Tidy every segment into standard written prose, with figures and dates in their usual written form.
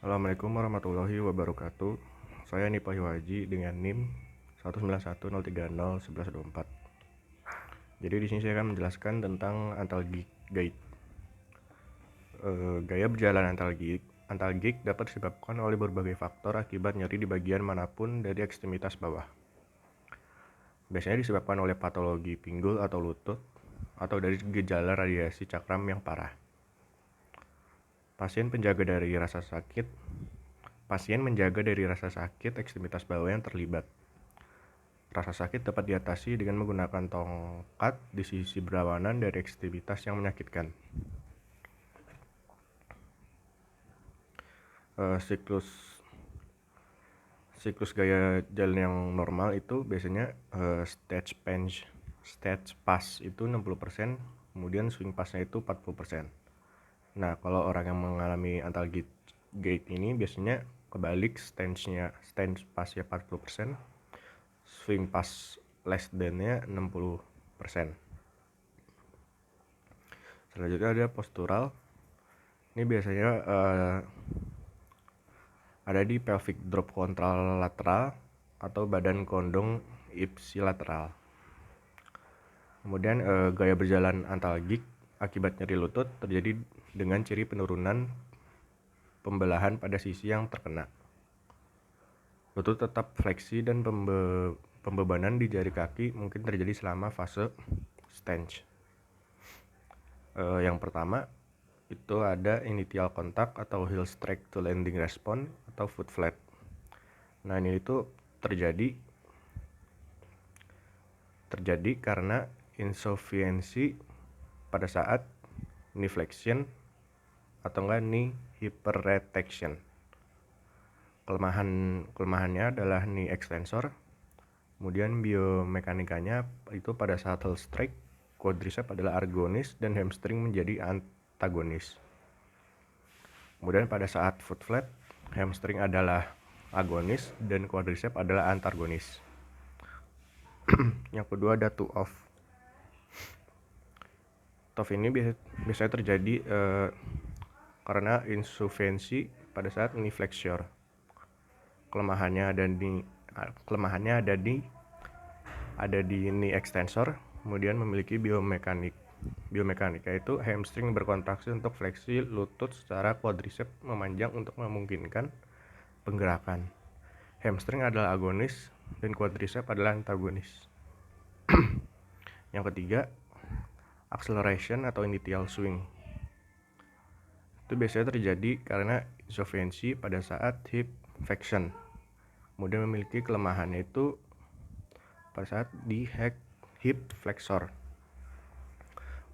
Assalamualaikum warahmatullahi wabarakatuh. Saya Nipah Haji dengan NIM 19103011124. Jadi di sini saya akan menjelaskan tentang antalgik gait. Gaya berjalan antalgik dapat disebabkan oleh berbagai faktor akibat nyeri di bagian manapun dari ekstremitas bawah. Biasanya disebabkan oleh patologi pinggul atau lutut atau dari gejala radiasi cakram yang parah. Pasien menjaga dari rasa sakit ekstremitas bawah yang terlibat. Rasa sakit dapat diatasi dengan menggunakan tongkat di sisi berlawanan dari ekstremitas yang menyakitkan. Siklus gaya jalan yang normal itu biasanya stage pass itu 60%, kemudian swing passnya itu 40%. Nah, kalau orang yang mengalami antalgik gait ini biasanya kebalik, stage passnya 40%, swing pass less than-nya 60%. Selanjutnya ada postural. Ini biasanya ada di pelvic drop kontralateral atau badan kondong ipsilateral. Kemudian gaya berjalan antalgik akibat nyeri lutut terjadi dengan ciri penurunan pembelahan pada sisi yang terkena. Lutut tetap fleksi dan pembebanan di jari kaki mungkin terjadi selama fase stanch. Yang pertama itu ada initial contact atau heel strike to landing response atau foot flat. Nah, ini itu terjadi karena insufficiency pada saat knee flexion atau enggak knee hyperretraction. Kelemahannya adalah knee extensor. Kemudian biomekanikanya itu pada saat heel strike, quadricep adalah agonis dan hamstring menjadi antagonis. Kemudian pada saat foot flat, hamstring adalah agonis dan quadricep adalah antagonis. Yang kedua ada toe off. Toe ini biasanya terjadi karena insufficiency pada saat knee flexure. Kelemahannya ada di knee extensor, kemudian memiliki biomekanika itu hamstring berkontraksi untuk fleksi lutut secara quadricep memanjang untuk memungkinkan penggerakan. Hamstring adalah agonis dan quadricep adalah antagonis. Yang ketiga, acceleration atau initial swing. Itu biasanya terjadi karena insufficiency pada saat hip flexion. Kemudian memiliki kelemahannya itu pada saat di hip flexor.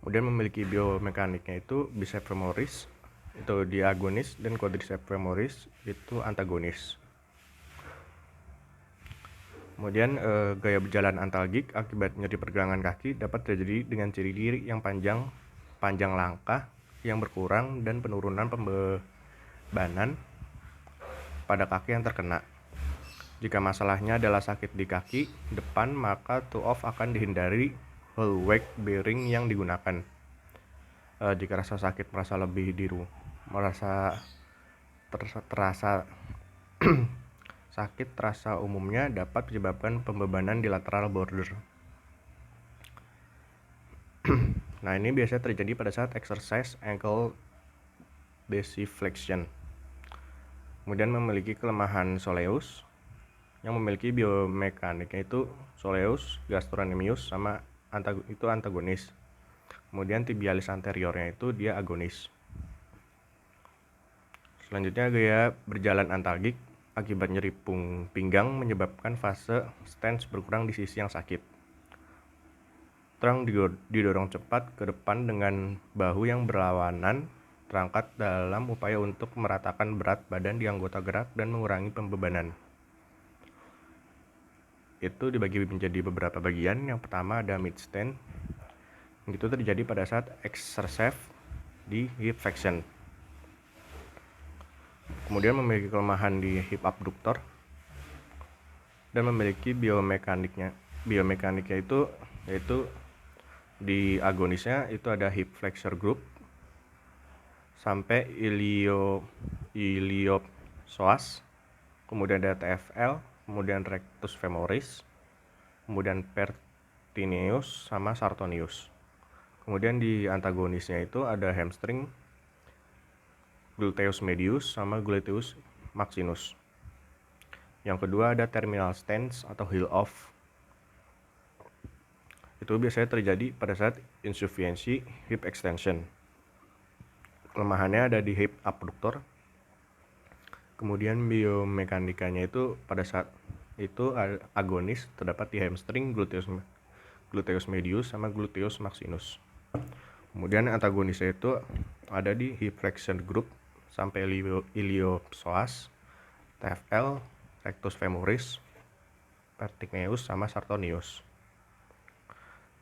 Kemudian memiliki biomekaniknya itu bicep femoris itu diagonis dan quadricep femoris itu antagonis. Kemudian gaya berjalan antalgik akibat nyeri pergelangan kaki dapat terjadi dengan ciri diri yang panjang langkah yang berkurang dan penurunan pembebanan pada kaki yang terkena. Jika masalahnya adalah sakit di kaki depan, maka toe off akan dihindari whole weight bearing yang digunakan. Jika rasa sakit terasa sakit terasa umumnya dapat menyebabkan pembebanan di lateral border. Nah, ini biasanya terjadi pada saat exercise ankle dorsiflexion. Kemudian memiliki kelemahan soleus yang memiliki biomekaniknya itu soleus, gastrocnemius sama itu antagonis. Kemudian tibialis anteriornya itu dia agonis. Selanjutnya gaya berjalan antalgik akibat nyeri pinggang menyebabkan fase stance berkurang di sisi yang sakit. Terang didorong cepat ke depan dengan bahu yang berlawanan terangkat dalam upaya untuk meratakan berat badan di anggota gerak dan mengurangi pembebanan. Itu dibagi menjadi beberapa bagian. Yang pertama ada mid stand. Itu terjadi pada saat exercise di hip flexion. Kemudian memiliki kelemahan di hip abductor dan memiliki biomekaniknya itu yaitu di agonisnya itu ada hip flexor group sampai psoas, kemudian ada TFL, kemudian rectus femoris, kemudian pertineus sama sartorius. Kemudian di antagonisnya itu ada hamstring, gluteus medius sama gluteus maximus. Yang kedua ada terminal stance atau heel off. Itu biasanya terjadi pada saat insufficiency hip extension. Kelemahannya ada di hip abductor. Kemudian biomekanikanya itu pada saat itu agonis terdapat di hamstring, gluteus medius sama gluteus maximus. Kemudian antagonisnya itu ada di hip flexion group sampai iliopsoas, TFL, rectus femoris, pertineus sama sartorius.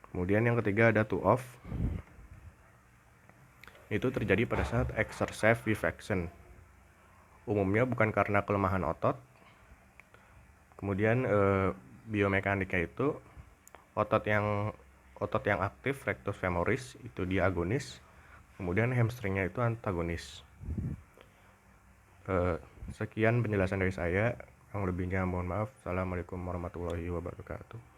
Kemudian yang ketiga ada two off. Itu terjadi pada saat exercise reflection. Umumnya bukan karena kelemahan otot. Kemudian biomekanika itu otot yang aktif rectus femoris itu dia agonis. Kemudian hamstringnya itu antagonis. Sekian penjelasan dari saya. Yang lebihnya mohon maaf. Assalamualaikum warahmatullahi wabarakatuh.